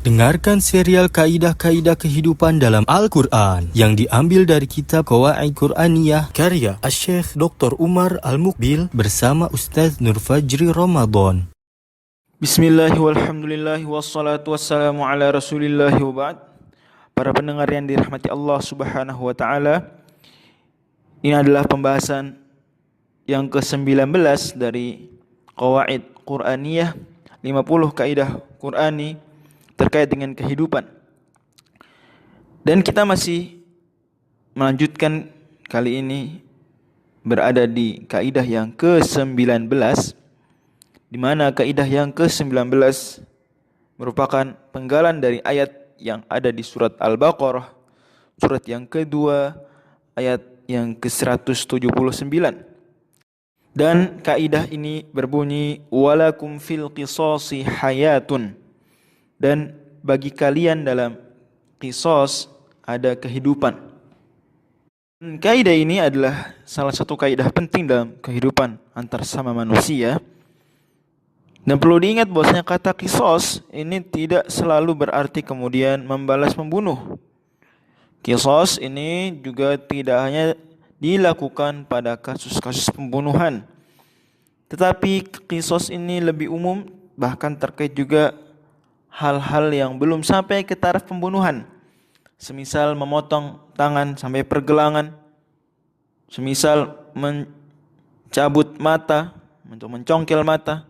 Dengarkan serial Kaidah-Kaidah Kehidupan dalam Al-Quran yang diambil dari kitab Qawaid Quraniyah karya Asy-Syaikh Dr. Umar Al-Muqbil bersama Ustaz Nur Fajri Ramadan. Bismillahirrahmanirrahim. Wassalatu wassalamu ala rasulillahi wa ba'd. Para pendengar yang dirahmati Allah subhanahu wa ta'ala, ini adalah pembahasan yang ke-19 dari Qawaid Quraniyah, 50 kaidah Qurani terkait dengan kehidupan. Dan kita masih melanjutkan, kali ini berada di kaidah yang ke-19, di mana kaidah yang ke-19 merupakan penggalan dari ayat yang ada di surat Al-Baqarah, surat yang kedua, ayat yang ke-179. Dan kaidah ini berbunyi, walakum fil qisasi hayatun, dan bagi kalian dalam qisas ada kehidupan. Kaidah ini adalah salah satu kaidah penting dalam kehidupan antar sama manusia. Dan perlu diingat bahwasanya kata qisas ini tidak selalu berarti kemudian membalas membunuh. Qisas ini juga tidak hanya dilakukan pada kasus-kasus pembunuhan, tetapi qisas ini lebih umum, bahkan terkait juga hal-hal yang belum sampai ke taraf pembunuhan, semisal memotong tangan sampai pergelangan, semisal mencabut mata, mencongkel mata,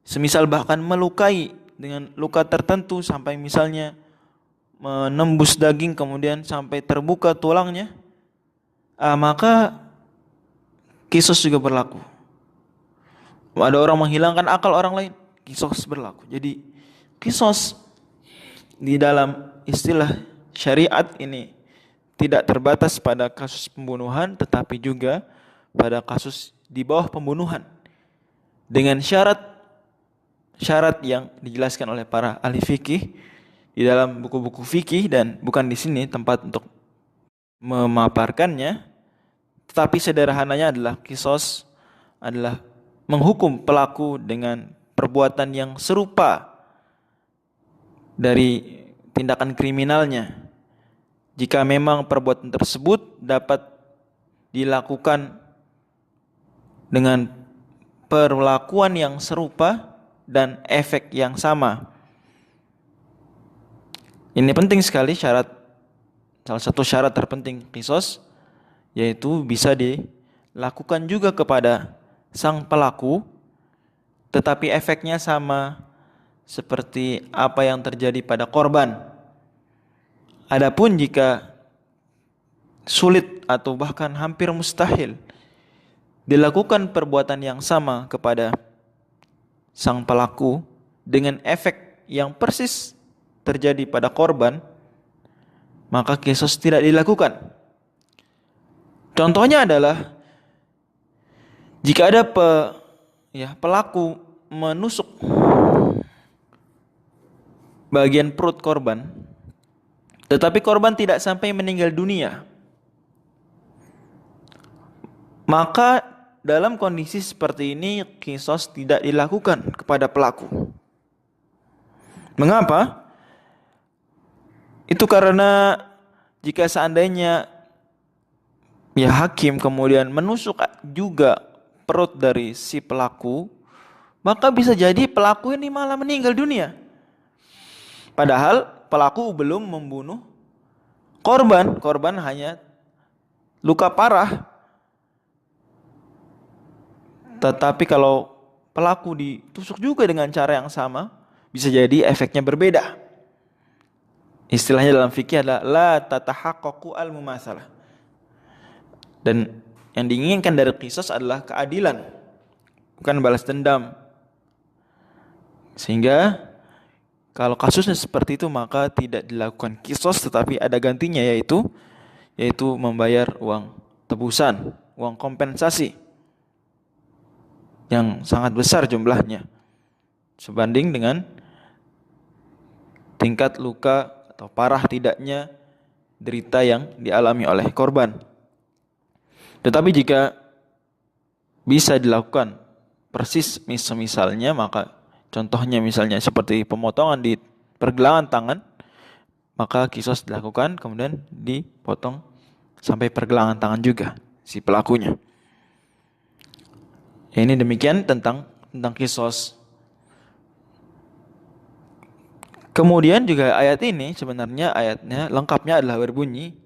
semisal bahkan melukai dengan luka tertentu sampai misalnya menembus daging kemudian sampai terbuka tulangnya, maka qisas juga berlaku. Ada orang menghilangkan akal orang lain, qisas berlaku. Jadi qisas di dalam istilah syariat ini tidak terbatas pada kasus pembunuhan, tetapi juga pada kasus di bawah pembunuhan, dengan syarat yang dijelaskan oleh para ahli fikih di dalam buku-buku fikih, dan bukan di sini tempat untuk memaparkannya. Tetapi sederhananya adalah qisas adalah menghukum pelaku dengan perbuatan yang serupa dari tindakan kriminalnya, jika memang perbuatan tersebut dapat dilakukan dengan perlakuan yang serupa dan efek yang sama. Ini penting sekali, salah satu syarat terpenting qisas, yaitu bisa dilakukan juga kepada sang pelaku, tetapi efeknya sama seperti apa yang terjadi pada korban. Adapun jika sulit atau bahkan hampir mustahil dilakukan perbuatan yang sama kepada sang pelaku dengan efek yang persis terjadi pada korban, maka qisas tidak dilakukan. Contohnya adalah jika ada pelaku menusuk bagian perut korban, tetapi korban tidak sampai meninggal dunia, maka dalam kondisi seperti ini qisas tidak dilakukan kepada pelaku. Mengapa? Itu karena jika seandainya hakim kemudian menusuk juga perut dari si pelaku, maka bisa jadi pelaku ini malah meninggal dunia, padahal pelaku belum membunuh korban hanya luka parah. Tetapi kalau pelaku ditusuk juga dengan cara yang sama, bisa jadi efeknya berbeda. Istilahnya dalam fikih adalah la tatahaqqaqu al-mumatsalah. Dan yang diinginkan dari qisas adalah keadilan, bukan balas dendam. Sehingga kalau kasusnya seperti itu, maka tidak dilakukan qisas, tetapi ada gantinya, yaitu membayar uang tebusan, uang kompensasi yang sangat besar jumlahnya sebanding dengan tingkat luka atau parah tidaknya derita yang dialami oleh korban. Tetapi jika bisa dilakukan persis misalnya, maka contohnya misalnya seperti pemotongan di pergelangan tangan, maka kisos dilakukan, kemudian dipotong sampai pergelangan tangan juga si pelakunya. Ya, ini demikian tentang kisos. Kemudian juga ayat ini sebenarnya ayatnya lengkapnya adalah berbunyi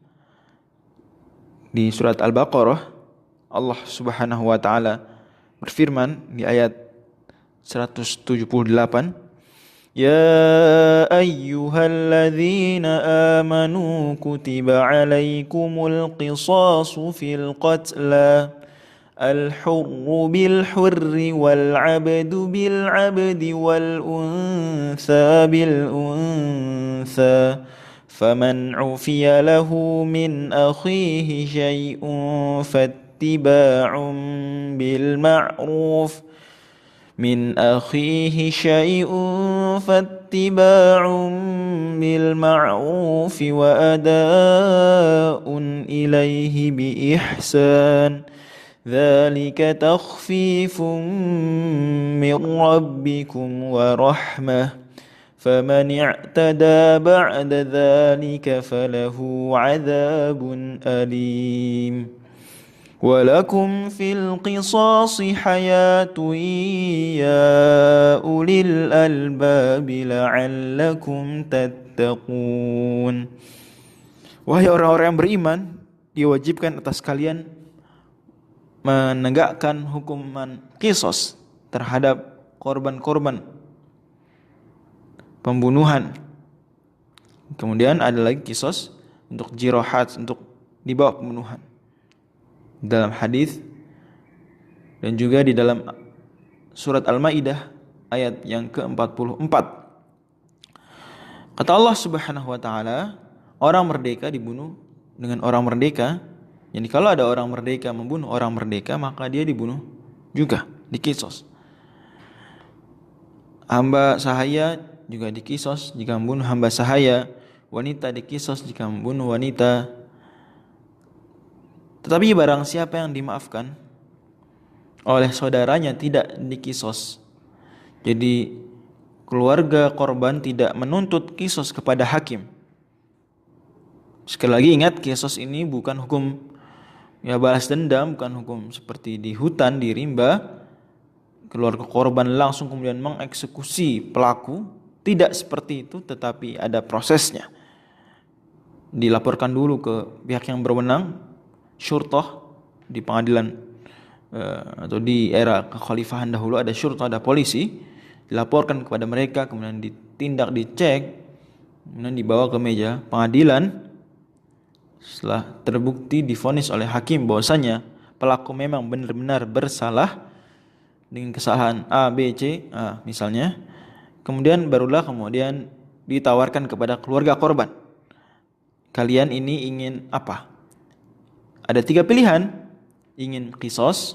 di surat Al-Baqarah. Allah Subhanahu wa taala berfirman di ayat 178, Ya ayyuhalladzina amanu kutiba alaikumul qisasu fil qatla al-hurru bil-hurri wal-'abdu bil-'abdi wal-untha bil-untha faman 'ufiya lahu min akhihi syai'un fattiba'un bil-ma'ruf من أخيه شيء فاتباع بالمعروف وأداء إليه بإحسان ذلك تخفيف من ربكم ورحمة فمن اعتدى بعد ذلك فله عذاب أليم ولكم في القصاص حياة يا أولي الألباب لعلكم تتقون. Wahai orang-orang yang beriman, diwajibkan atas kalian menegakkan hukuman qisas terhadap korban-korban pembunuhan. Kemudian ada lagi qisas untuk jirahat, untuk di bawah pembunuhan. Dalam hadis dan juga di dalam surat Al-Maidah ayat yang ke-44. Kata Allah Subhanahu wa taala, orang merdeka dibunuh dengan orang merdeka. Jadi kalau ada orang merdeka membunuh orang merdeka, maka dia dibunuh juga, dikisos. Hamba sahaya juga dikisos jika membunuh hamba sahaya, wanita dikisos jika membunuh wanita. Tetapi barang siapa yang dimaafkan oleh saudaranya tidak dikisos. Jadi keluarga korban tidak menuntut kisos kepada hakim. Sekali lagi ingat, kisos ini bukan hukum balas dendam, bukan hukum seperti di hutan, di rimba. Keluarga korban langsung kemudian mengeksekusi pelaku. Tidak seperti itu, tetapi ada prosesnya. Dilaporkan dulu ke pihak yang berwenang, syurtah di pengadilan atau di era kekhalifahan dahulu ada syurtah, ada polisi, dilaporkan kepada mereka, kemudian ditindak, dicek, kemudian dibawa ke meja pengadilan. Setelah terbukti divonis oleh hakim bahwasanya pelaku memang benar-benar bersalah dengan kesalahan A, B, C, misalnya, kemudian barulah kemudian ditawarkan kepada keluarga korban, kalian ini ingin apa? Ada 3 pilihan, ingin qisas.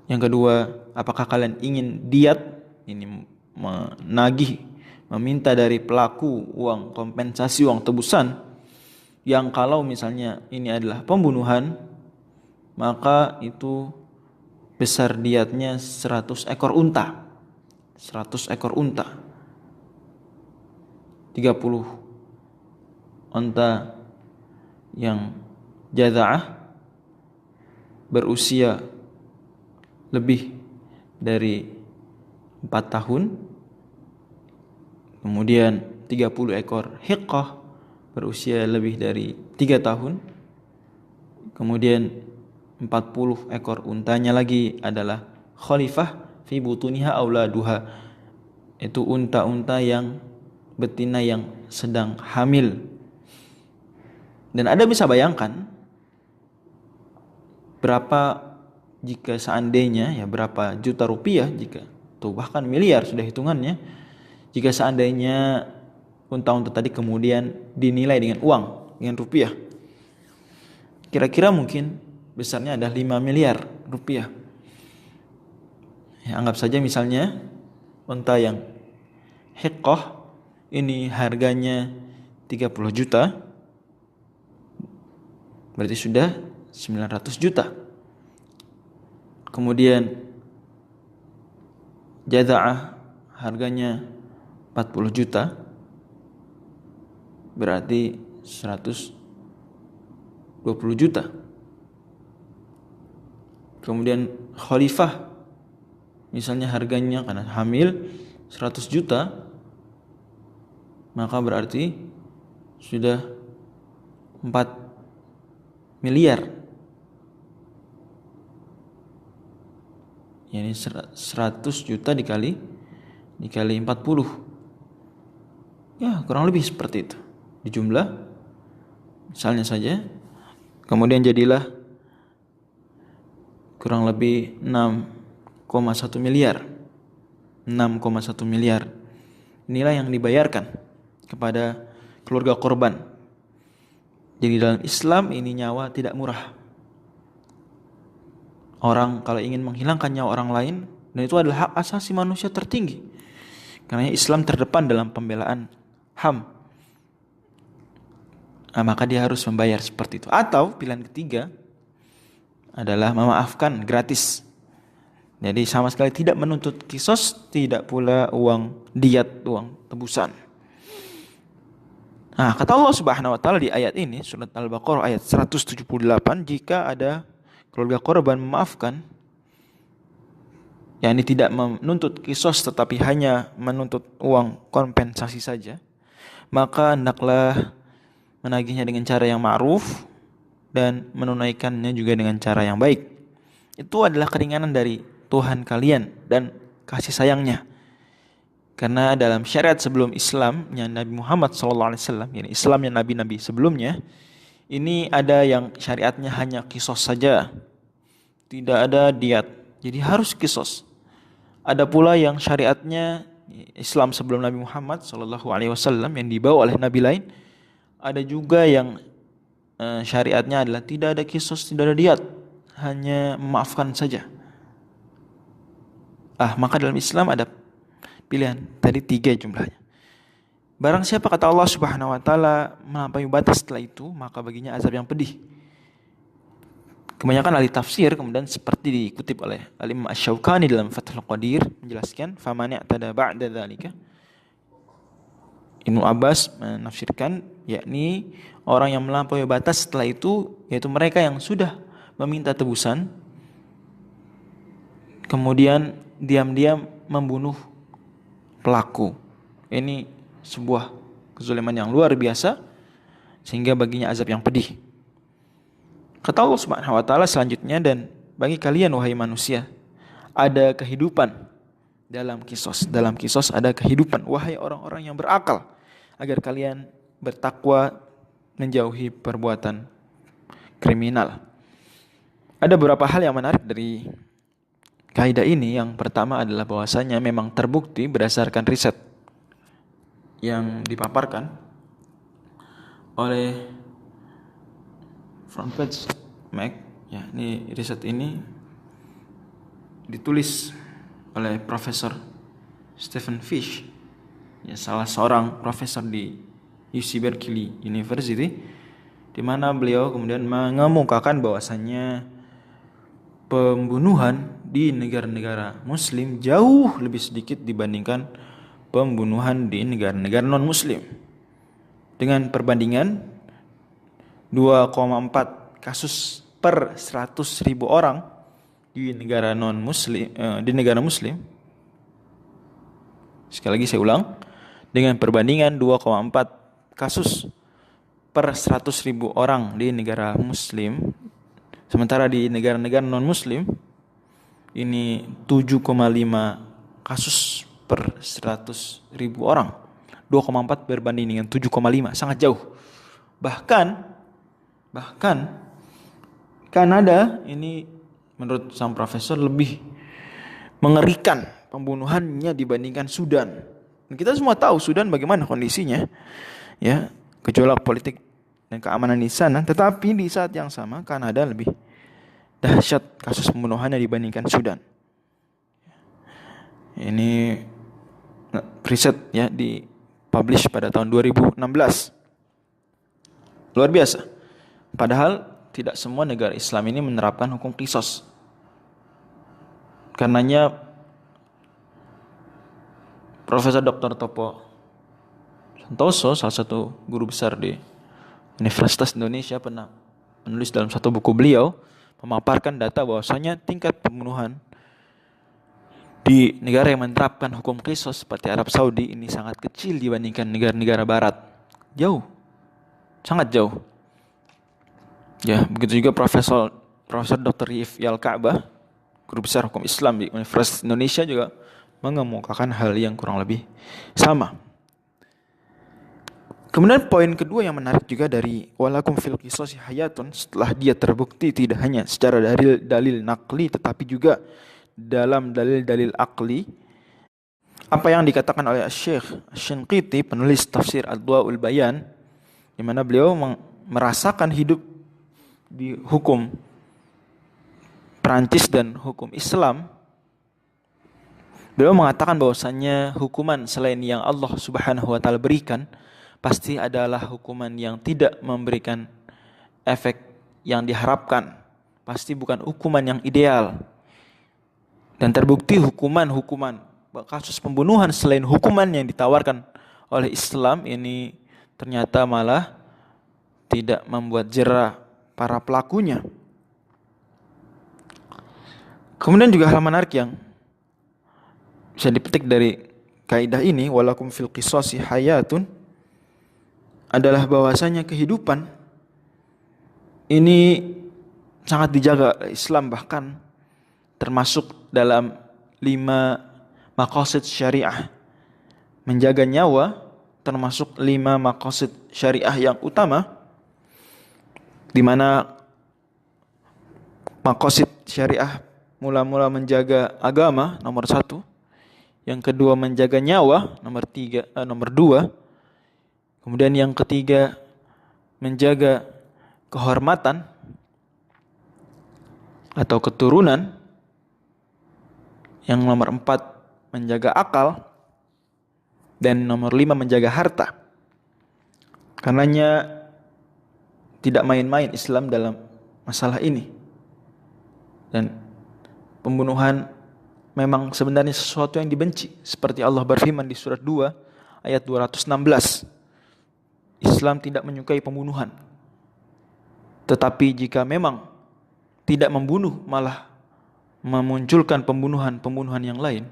Yang kedua, apakah kalian ingin diat, ini menagih, meminta dari pelaku uang kompensasi, uang tebusan, yang kalau misalnya ini adalah pembunuhan, maka itu besar diatnya 100 ekor unta. 100 ekor unta. 30 unta yang jaza'ah berusia lebih dari 4 tahun. Kemudian 30 ekor hiqqah berusia lebih dari 3 tahun. Kemudian 40 ekor untanya lagi adalah khalifah fi butuniha auladuha. Itu unta-unta yang betina yang sedang hamil. Dan Anda bisa bayangkan berapa jika seandainya berapa juta rupiah, jika atau bahkan miliar sudah hitungannya, jika seandainya unta-unta tadi kemudian dinilai dengan uang, dengan rupiah. Kira-kira mungkin besarnya ada 5 miliar rupiah. Anggap saja misalnya unta yang hiqqah ini harganya 30 juta. Berarti sudah 900 juta. Kemudian jaza'ah harganya 40 juta berarti 120 juta. Kemudian khalifah misalnya harganya karena hamil 100 juta, maka berarti sudah 4 miliar. Ini 100 juta dikali 40. Ya, kurang lebih seperti itu. Dijumlah misalnya saja. Kemudian jadilah kurang lebih 6,1 miliar. 6,1 miliar. Inilah yang dibayarkan kepada keluarga korban. Jadi dalam Islam ini nyawa tidak murah. Orang kalau ingin menghilangkan nyawa orang lain, dan itu adalah hak asasi manusia tertinggi. Karena Islam terdepan dalam pembelaan HAM. Nah, maka dia harus membayar seperti itu. Atau pilihan ketiga adalah memaafkan gratis. Jadi sama sekali tidak menuntut kisos, tidak pula uang diat, uang tebusan. Nah, kata Allah Subhanahu wa taala di ayat ini, surat Al-Baqarah ayat 178, jika ada keluarga korban memaafkan, yakni tidak menuntut kisos tetapi hanya menuntut uang kompensasi saja, maka hendaklah menagihnya dengan cara yang ma'ruf dan menunaikannya juga dengan cara yang baik. Itu adalah keringanan dari Tuhan kalian dan kasih sayangnya. Karena dalam syariat sebelum Islamnya Nabi Muhammad SAW, yani Islamnya nabi-nabi sebelumnya, ini ada yang syariatnya hanya kisos saja, tidak ada diat. Jadi harus kisos. Ada pula yang syariatnya Islam sebelum Nabi Muhammad SAW yang dibawa oleh nabi lain. Ada juga yang syariatnya adalah tidak ada kisos, tidak ada diat, hanya memaafkan saja. Maka dalam Islam ada pilihan, tadi 3 jumlahnya. Barang siapa kata Allah Subhanahu wa taala melampaui batas setelah itu, maka baginya azab yang pedih. Kebanyakan ahli tafsir kemudian seperti dikutip oleh Al-Imam Asy-Syaukani dalam Fathul Qadir menjelaskan faman i'tada ba'da dzalika. Ibnu Abbas menafsirkan yakni orang yang melampaui batas setelah itu, yaitu mereka yang sudah meminta tebusan kemudian diam-diam membunuh pelaku. Ini sebuah kezaliman yang luar biasa sehingga baginya azab yang pedih. Kata Allah Subhanahu wa taala selanjutnya, dan bagi kalian wahai manusia ada kehidupan dalam kisos. Dalam kisos ada kehidupan wahai orang-orang yang berakal, agar kalian bertakwa menjauhi perbuatan kriminal. Ada beberapa hal yang menarik dari kaidah ini. Yang pertama adalah bahwasanya memang terbukti berdasarkan riset yang dipaparkan oleh Front Page Mag, ya, ini riset ini ditulis oleh Profesor Stephen Fish, ya, salah seorang profesor di UC Berkeley University, di mana beliau kemudian mengemukakan bahwasannya pembunuhan di negara-negara Muslim jauh lebih sedikit dibandingkan pembunuhan di negara-negara non-Muslim. Dengan perbandingan 2,4 kasus per 100.000 orang di negara non-Muslim, di negara Muslim. Sekali lagi saya ulang, dengan perbandingan 2,4 kasus per 100.000 orang di negara Muslim, sementara di negara-negara non-Muslim ini 7,5 kasus per 100.000 orang. 2,4 berbanding dengan 7,5, sangat jauh. Bahkan Kanada ini menurut sang profesor lebih mengerikan pembunuhannya dibandingkan Sudan. Kita semua tahu Sudan bagaimana kondisinya, ya, gejolak politik dan keamanan di sana. Tetapi di saat yang sama Kanada lebih dahsyat kasus pembunuhannya dibandingkan Sudan. Ini riset, ya, dipublish pada tahun 2016. Luar biasa. Padahal tidak semua negara Islam ini menerapkan hukum qisas. Karenanya Profesor Dr. Topo Santoso, salah satu guru besar di Universitas Indonesia, pernah menulis dalam satu buku beliau memaparkan data bahwasanya tingkat pembunuhan di negara yang menerapkan hukum qisas seperti Arab Saudi ini sangat kecil dibandingkan negara-negara barat. Jauh. Sangat jauh. Ya, begitu juga Profesor Dr. Yif Yal-Ka'bah, guru besar hukum Islam di Universitas Indonesia, juga mengemukakan hal yang kurang lebih sama. Kemudian poin kedua yang menarik juga dari walakum fil qisasi hayatun, setelah dia terbukti tidak hanya secara dalil nakli tetapi juga dalam dalil-dalil akli, apa yang dikatakan oleh Syekh Shinqiti, penulis tafsir Adwaul Bayan, di mana beliau merasakan hidup di hukum Perancis dan hukum Islam. Beliau mengatakan bahwasannya hukuman selain yang Allah Subhanahu wa taala berikan pasti adalah hukuman yang tidak memberikan efek yang diharapkan. Pasti bukan hukuman yang ideal. Dan terbukti hukuman kasus pembunuhan selain hukuman yang ditawarkan oleh Islam ini ternyata malah tidak membuat jera para pelakunya. Kemudian juga hal menarik yang bisa dipetik dari kaidah ini, walakum fil qisasi hayatun, adalah bahwasanya kehidupan ini sangat dijaga oleh Islam, bahkan termasuk dalam 5 maqasid syariah. Menjaga nyawa termasuk 5 maqasid syariah yang utama, di mana maqasid syariah mula-mula menjaga agama nomor 1, yang kedua menjaga nyawa nomor 2, kemudian yang ketiga menjaga kehormatan atau keturunan, yang nomor 4 menjaga akal, dan nomor 5 menjaga harta. Karenanya tidak main-main Islam dalam masalah ini. Dan pembunuhan memang sebenarnya sesuatu yang dibenci, seperti Allah berfirman di surat 2 ayat 216. Islam tidak menyukai pembunuhan. Tetapi jika memang tidak membunuh malah memunculkan pembunuhan yang lain,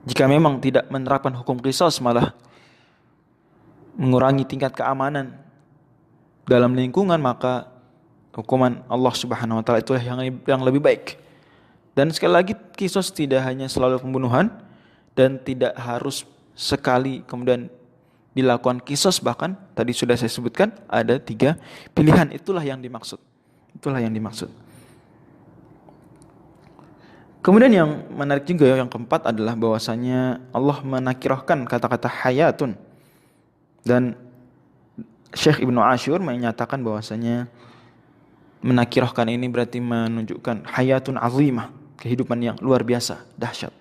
jika memang tidak menerapkan hukum qisas malah mengurangi tingkat keamanan dalam lingkungan, maka hukuman Allah Subhanahu wa taala itulah yang lebih baik. Dan sekali lagi, qisas tidak hanya selalu pembunuhan dan tidak harus sekali kemudian dilakukan qisas, bahkan tadi sudah saya sebutkan ada 3 pilihan. Itulah yang dimaksud. Kemudian yang menarik juga yang keempat adalah bahwasanya Allah menakirahkan kata-kata hayatun, dan Syekh Ibnu Ashur menyatakan bahwasanya menakirahkan ini berarti menunjukkan hayatun azimah, kehidupan yang luar biasa, dahsyat.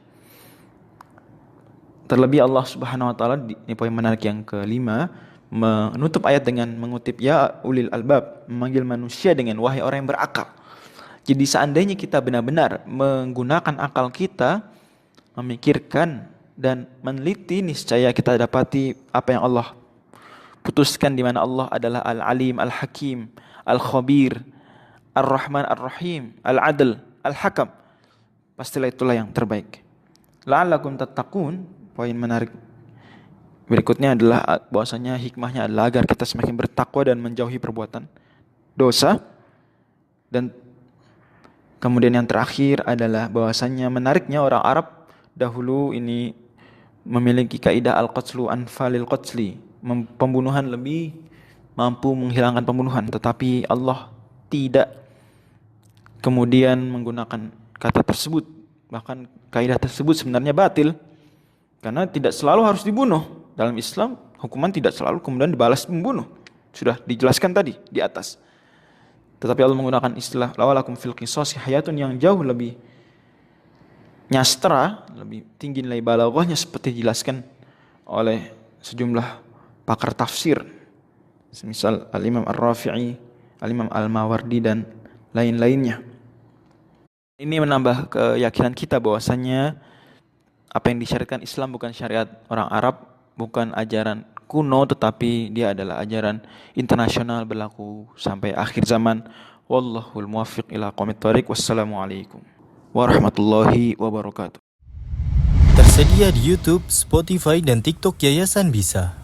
Terlebih Allah Subhanahu wa taala, ini poin menarik yang kelima, menutup ayat dengan mengutip ya ulil albab, memanggil manusia dengan wahai orang yang berakal. Jadi seandainya kita benar-benar menggunakan akal kita, memikirkan dan meneliti, niscaya kita dapati apa yang Allah putuskan, di mana Allah adalah Al-Alim, Al-Hakim, Al-Khabir, Ar-Rahman, Ar-Rahim, Al-Adl, Al-Hakam. Pastilah itulah yang terbaik. La'allakum tattaqun, poin menarik berikutnya adalah bahwasanya hikmahnya adalah agar kita semakin bertakwa dan menjauhi perbuatan dosa. Dan kemudian yang terakhir adalah bahwasanya menariknya orang Arab dahulu ini memiliki kaidah al-qatlu anfalil qatli, pembunuhan lebih mampu menghilangkan pembunuhan, tetapi Allah tidak kemudian menggunakan kata tersebut. Bahkan kaidah tersebut sebenarnya batil, karena tidak selalu harus dibunuh. Dalam Islam hukuman tidak selalu kemudian dibalas membunuh, sudah dijelaskan tadi di atas. Tetapi Allah menggunakan istilah lawalakum fil qisasi hayatun yang jauh lebih nyastra, lebih tinggi nilai balaghahnya, seperti dijelaskan oleh sejumlah pakar tafsir, semisal Al-Imam Ar-Rafi'i, Al-Imam Al-Mawardi dan lain-lainnya. Ini menambah keyakinan kita bahwasanya apa yang disyariatkan Islam bukan syariat orang Arab, bukan ajaran kuno, tetapi dia adalah ajaran internasional berlaku sampai akhir zaman. Wallahul muwaffiq ila aqwamit thoriq. Wassalamualaikum warahmatullahi wabarakatuh. Tersedia di YouTube, Spotify, dan TikTok Yayasan Bisa.